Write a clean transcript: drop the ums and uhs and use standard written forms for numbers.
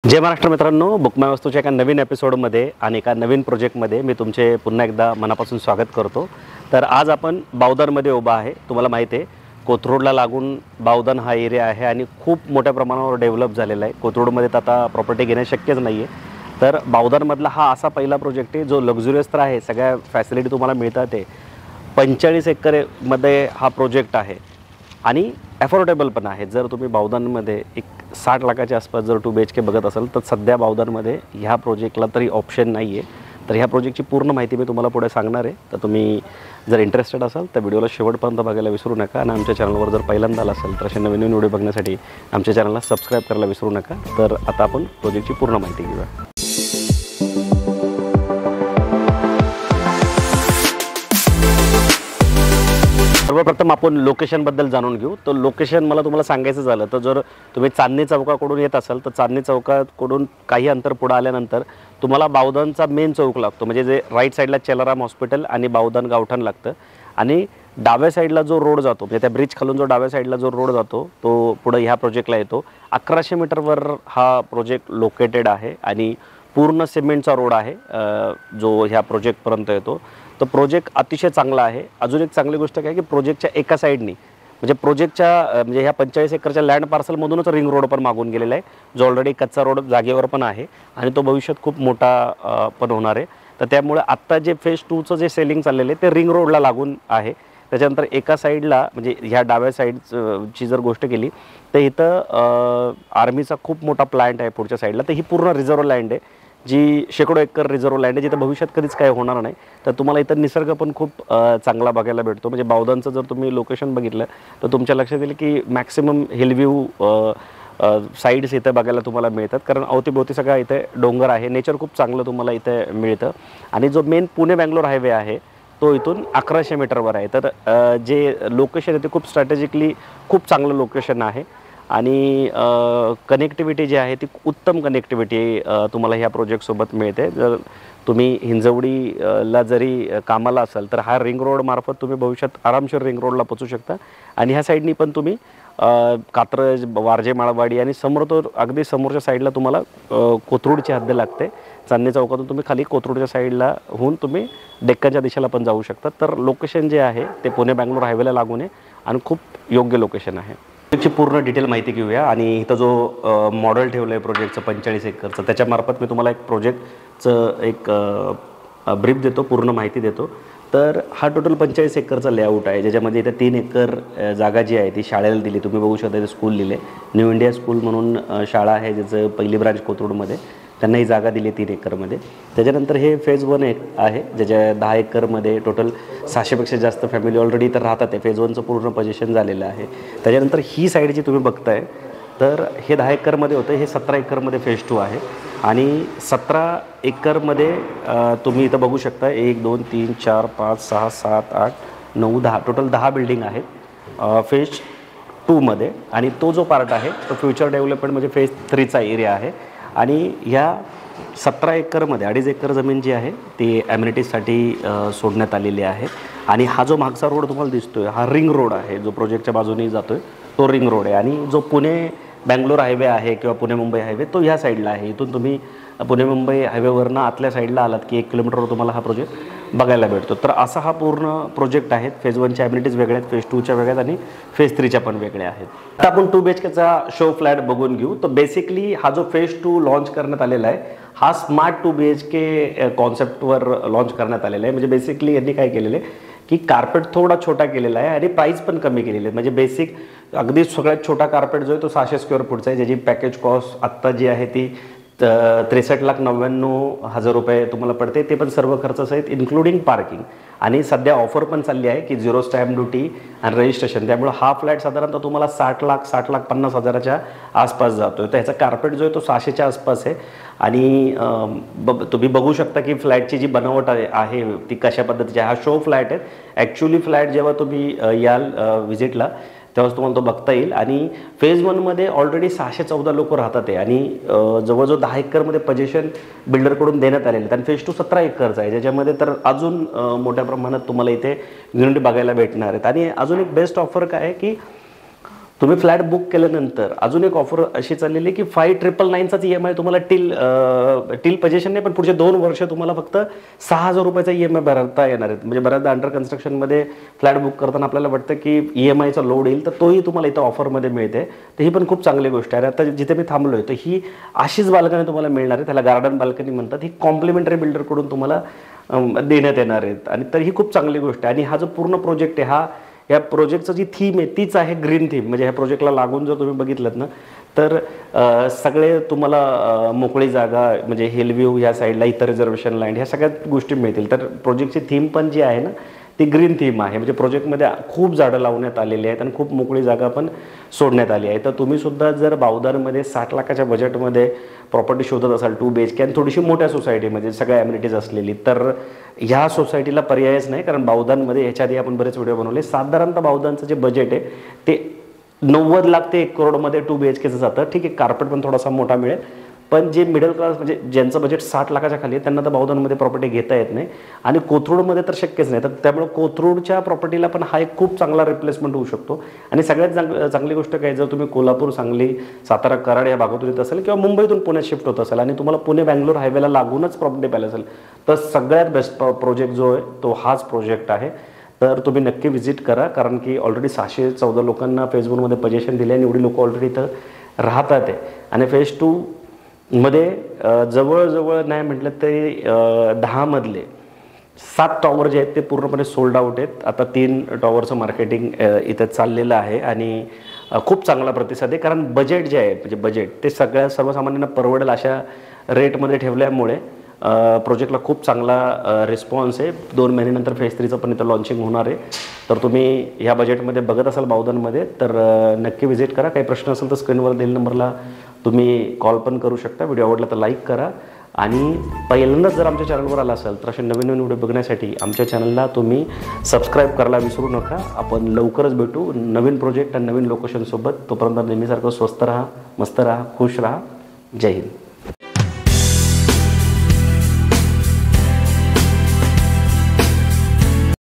जय महाराष्ट्र मित्रांनो, बुकमाय वस्तूच्या एका नवीन एपिसोडमध्ये आणि एका नवीन प्रोजेक्टमध्ये मी तुमचे पुन्हा एकदा मनापासून स्वागत करतो। तर आज आपण बावधनमध्ये उभा आहे। तुम्हाला माहिती आहे कोथरूडला लागून बावधन हा एरिया आहे आणि खूप मोठ्या प्रमाणावर डेव्हलप झालेला आहे। कोथरूडमध्ये तर आता प्रॉपर्टी घेणे शक्यच नाही आहे। तर बावधनमधला हा असा पहिला प्रोजेक्ट आहे जो लक्झुरियस तर आहे, सगळ्या फॅसिलिटी तुम्हाला मिळतात। ते 45 एकरमध्ये हा प्रोजेक्ट आहे आणि अफोर्डेबल पण आहे। जर तुम्ही बावधनमध्ये एक 60 लाखाच्या आसपास जर 2 BHK बघत असाल तर सध्या बावधनमध्ये ह्या प्रोजेक्टला तरी ऑप्शन नाही आहे। तर ह्या प्रोजेक्टची पूर्ण माहिती मी तुम्हाला पुढे सांगणार आहे। तर तुम्ही जर इंटरेस्टेड असाल तर व्हिडिओला शेवटपर्यंत बघायला विसरू नका आणि आमच्या चॅनलवर जर पहिल्यांदा आला असाल तर असे नवीन नवीन व्हिडिओ बघण्यासाठी आमच्या चॅनलला सबस्क्राईब करायला विसरू नका। तर आता आपण प्रोजेक्टची पूर्ण माहिती घेऊया। सर्वप्रथम आपण लोकेशनबद्दल जाणून घेऊ। तर लोकेशन मला तुम्हाला सांगायचं झालं तर जर तुम्ही चांदणी चौकाकडून येत असाल तर चांदणी चौकाकडून काही अंतर पुढे आल्यानंतर तुम्हाला बावधनचा मेन चौक लागतो, म्हणजे जे राईट साईडला चेलाराम हॉस्पिटल आणि बावधन गावठण लागतं आणि डाव्या साईडला जो रोड जातो म्हणजे त्या ब्रिज खालून जो डाव्या साईडला जो रोड जातो तो पुढे ह्या प्रोजेक्टला येतो। 1100 मीटरवर हा प्रोजेक्ट लोकेटेड आहे आणि पूर्ण सिमेंटचा रोड आहे जो ह्या प्रोजेक्टपर्यंत येतो। तो प्रोजेक्ट अतिशय चांगला आहे। अजून एक चांगली गोष्ट काय की प्रोजेक्टच्या एका साईडनी म्हणजे प्रोजेक्टच्या म्हणजे ह्या 45 एकरच्या लँड पार्सलमधूनच रिंग रोड पण मागून गेलेला आहे, जो ऑलरेडी कच्चा रोड जागेवर पण आहे आणि तो भविष्यात खूप मोठा पण होणार आहे। तर त्यामुळे आत्ता जे फेज 2चं जे सेलिंग चाललेलं आहे ते रिंग रोडला लागून आहे। त्याच्यानंतर एका साईडला म्हणजे ह्या डाव्या साईडची जर गोष्ट केली तर इथं आर्मीचा खूप मोठा प्लांट आहे पुढच्या साईडला। तर ही पूर्ण रिझर्व्ह लँड आहे जी शेकडो एकर रिझर्व्ह लँड आहे, जिथं भविष्यात कधीच काय होणार नाही। तर तुम्हाला इथं निसर्ग पण खूप चांगला बघायला भेटतो। म्हणजे बावधनचं जर तुम्ही लोकेशन बघितलं तर तुमच्या लक्षात येईल की मॅक्सिमम हिल व्ह्यू साईड्स इथे बघायला तुम्हाला मिळतात, कारण अवतीभोवती सगळं इथे डोंगर आहे, नेचर खूप चांगलं तुम्हाला इथे मिळतं। आणि जो मेन पुणे बँगलोर हायवे आहे तो इथून 1100 मीटरवर आहे। तर जे लोकेशन आहे ते खूप स्ट्रॅटेजिकली खूप चांगलं लोकेशन आहे आणि कनेक्टिव्हिटी जी आहे ती उत्तम कनेक्टिव्हिटी तुम्हाला ह्या प्रोजेक्टसोबत मिळते। जर तुम्ही हिंजवडीला जरी कामाला असाल तर हा रिंग रोड मार्फत तुम्ही भविष्यात आरामशीर रिंग रोडला पोचू शकता आणि ह्या साईडनी पण तुम्ही कात्रज, वारजे, माळवाडी आणि समोर तो अगदी समोरच्या साईडला तुम्हाला कोथरूडची हद्द लागते। चांदणी चौकातून तुम्ही खाली कोथरूडच्या साईडला होऊन तुम्ही डेक्कनच्या दिशेला पण जाऊ शकता। तर लोकेशन जे आहे ते पुणे बँगलोर हायवेला लागून आहे आणि खूप योग्य लोकेशन आहे। त्याची पूर्ण डिटेल माहिती घेऊया आणि इथं जो मॉडेल ठेवलं आहे प्रोजेक्टचं 45 एकरचं त्याच्यामार्फत मी तुम्हाला एक प्रोजेक्टचं एक ब्रीफ देतो, पूर्ण माहिती देतो। तर हा टोटल 45 एकरचा लेआउट आहे, ज्याच्यामध्ये इथं 3 एकर जागा जी आहे ती शाळेला दिली। तुम्ही बघू शकता इथे स्कूल दिले, न्यू इंडिया स्कूल म्हणून शाळा आहे ज्याचं पहिली ब्रांच कोथरूडमध्ये, त्यांना ही जागा दिली 3 एकरमध्ये। त्याच्यानंतर हे फेज 1 आहे ज्याच्या 10 एकरमध्ये टोटल 600पेक्षा जास्त फॅमिली ऑलरेडी इथं राहतात आहे। फेज 1चं पूर्ण पोझिशन झालेलं आहे। त्याच्यानंतर ही साईड जी तुम्ही बघताय तर हे 10 एकरमध्ये होतं, हे 17 एकरमध्ये फेज 2 आहे आणि 17 एकरमध्ये तुम्ही इथं बघू शकता 1 2 3 4 5 6 7 8 9 10 टोटल 10 बिल्डिंग आहेत फेज 2मध्ये आणि तो जो पार्ट आहे तो फ्युचर डेव्हलपमेंट म्हणजे फेज 3चा एरिया आहे। आणि ह्या 17 एकरमध्ये 2.5 एकर जमीन जी आहे ती ॲम्युनिटीजसाठी सोडण्यात आलेली आहे आणि हा जो मागचा रोड तुम्हाला दिसतोय हा रिंग रोड आहे, जो प्रोजेक्टच्या बाजूने जातोय तो रिंग रोड आहे आणि जो पुणे बँगलोर हायवे आहे किंवा पुणे मुंबई हायवे तो ह्या साईडला आहे। इथून तुम्ही पुणे मुंबई हायवेवरनं आतल्या साईडला आलात की 1 किलोमीटरवर तुम्हाला हा प्रोजेक्ट बघायला भेटतो। तर असा हा पूर्ण प्रोजेक्ट आहे। फेज 1च्या ॲम्युनिटीज वेगळ्या आहेत, फेज 2च्या वेगळ्या आहेत आणि फेज 3च्या पण वेगळ्या आहेत। आता आपण 2 BHKचा शो फ्लॅट बघून घेऊ। तर बेसिकली हा जो फेज 2 लॉन्च करण्यात आलेला आहे हा स्मार्ट 2 BHK कॉन्सेप्टवर लॉन्च करण्यात आलेला आहे। म्हणजे बेसिकली यांनी काय केलेलं आहे की कार्पेट थोडा छोटा केलेला आहे आणि प्राईस पण कमी केलेली आहे। म्हणजे बेसिक अगदी सगळ्यात छोटा कार्पेट जो आहे तो 600 स्क्वेअर फूटचा आहे, ज्याची पॅकेज कॉस्ट आत्ता जी आहे ती 63,99,000 रुपये तुम्हाला पडते, ते पण सर्व खर्चासहित इन्क्लुडिंग पार्किंग। आणि सध्या ऑफर पण चालली आहे की 0 स्टॅम्प ड्युटी आणि रजिस्ट्रेशन, त्यामुळे हा फ्लॅट साधारणतः तुम्हाला 60,50,000च्या आसपास जातो। तर ह्याचा कार्पेट जो आहे तो 600च्या आसपास आहे आणि तुम्ही बघू शकता की फ्लॅटची जी बनावट आहे ती कशा पद्धतीची आहे। हा शो फ्लॅट आहे, ॲक्च्युली फ्लॅट जेव्हा तुम्ही याल व्हिजिटला तेव्हाच तुम्हाला तो बघता येईल। आणि फेज 1मध्ये ऑलरेडी 614 लोक राहतात आहे आणि जवळजवळ 10 एकरमध्ये पोझिशन बिल्डरकडून देण्यात आलेले आहेत आणि फेज 2 17 एकरचा आहे, ज्याच्यामध्ये तर अजून मोठ्या प्रमाणात तुम्हाला इथे युनिट बघायला भेटणार आहेत। आणि अजून एक बेस्ट ऑफर काय आहे की तुम्ही फ्लॅट बुक केल्यानंतर अजून एक ऑफर अशी चाललेली आहे की 5999चाच EMI तुम्हाला टिल पोझिशन नाही, पण पुढचे 2 वर्ष तुम्हाला फक्त 6000 रुपयाचा EMI भरता येणार आहेत. म्हणजे बऱ्याचदा अंडर कन्स्ट्रक्शनमध्ये फ्लॅट बुक करताना आपल्याला वाटतं की EMIचा लोड येईल, तर तोही तुम्हाला इथं ऑफरमध्ये मिळते. तर ही पण खूप चांगली गोष्ट आहे. आता जिथे मी थांबलो आहे तर ही अशीच बाल्कनी तुम्हाला मिळणार आहे, त्याला गार्डन बाल्कनी म्हणतात. ही कॉम्प्लिमेंटरी बिल्डरकडून तुम्हाला देण्यात येणार आहेत. आणि तर ही खूप चांगली गोष्ट आहे. आणि हा जो पूर्ण प्रोजेक्ट आहे, या प्रोजेक्टचं जी थीम आहे तीच आहे ग्रीन थीम. म्हणजे ह्या प्रोजेक्टला लागून जर तुम्ही बघितलं ना तर सगळे तुम्हाला मोकळी जागा, म्हणजे हिल व्ह्यू ह्या साईडला, इतर रिझर्वेशन लँड, ह्या सगळ्या गोष्टी मिळतील. तर प्रोजेक्टची थीम पण जी आहे ना ती ग्रीन थीम आहे. म्हणजे प्रोजेक्टमध्ये खूप झाडं लावण्यात आलेली आहेत आणि खूप मोकळी जागा पण सोडण्यात आली आहे. तर तुम्ही सुद्धा जर बावधनमध्ये 60 लाखाच्या बजेटमध्ये प्रॉपर्टी शोधत असाल 2 BHK आणि थोडीशी मोठ्या सोसायटीमध्ये सगळ्या ॲम्युनिटीज असलेली, तर ह्या सोसायटीला पर्यायच नाही. कारण बावधनमध्ये ह्याच्या आधी आपण बरेच व्हिडिओ बनवले. साधारणतः बावधनचं जे बजेट आहे ते 90 लाख ते 1 करोडमध्ये 2 BHKचं जातं. ठीक आहे, कार्पेट पण थोडासा मोठा मिळेल, पण जे मिडल क्लास, म्हणजे ज्यांचं बजेट 60 लाखाच्या खाली आहे त्यांना तर बावधनमध्ये प्रॉपर्टी घेता येत नाही. आणि कोथरूडमध्ये तर शक्यच नाही. तर त्यामुळे कोथरूडच्या प्रॉपर्टीला पण हा एक खूप चांगला रिप्लेसमेंट होऊ शकतो. आणि सगळ्यात चांगली गोष्ट काय, जर तुम्ही कोल्हापूर, सांगली, सातारा, कराड या भागातून येत असेल किंवा मुंबईतून पुण्यात शिफ्ट होत असेल आणि तुम्हाला पुणे बँगलोर हायवेला लागूनच प्रॉपर्टी पाहिजे असेल, तर सगळ्यात बेस्ट प्रोजेक्ट जो आहे तो हाच प्रोजेक्ट आहे. तर तुम्ही नक्की व्हिजिट करा. कारण की ऑलरेडी 614 लोकांना फेसबुकमध्ये पोझिशन दिले आणि एवढी लोकं ऑलरेडी इथं राहतात आहे. आणि फेज 2 मध्ये जवळजवळ नाही म्हटलं तरी 10 मधले 7 टॉवर जे आहेत ते पूर्णपणे सोल्ड आउट आहेत. आता 3 टॉवरचं मार्केटिंग इथं चाललेलं आहे आणि खूप चांगला प्रतिसाद आहे. कारण बजेट जे आहे, म्हणजे बजेट ते सर्वसामान्यांना परवडेल अशा रेटमध्ये ठेवल्यामुळे प्रोजेक्टला खूप चांगला रिस्पॉन्स आहे. 2 महिन्यानंतर फेज 3चं पण इथं लॉन्चिंग होणार आहे. तर तुम्ही ह्या बजेटमध्ये बघत असाल बावधनमध्ये तर नक्की व्हिजिट करा. काही प्रश्न असेल तर स्क्रीनवर दिलेल्या नंबरला तुम्ही कॉल पण करू शकता. व्हिडिओ आवडला तर लाईक करा. आणि पहिल्यांदाच जर आमच्या चॅनलवर आला असेल तर असे नवीन व्हिडिओ बघण्यासाठी आमच्या चॅनलला तुम्ही सबस्क्राईब करायला विसरू नका. आपण लवकरच भेटू नवीन प्रोजेक्ट आणि नवीन लोकेशनसोबत. तोपर्यंत नेहमीसारखं स्वस्त राहा, मस्त राहा, खुश राहा. जय हिंद.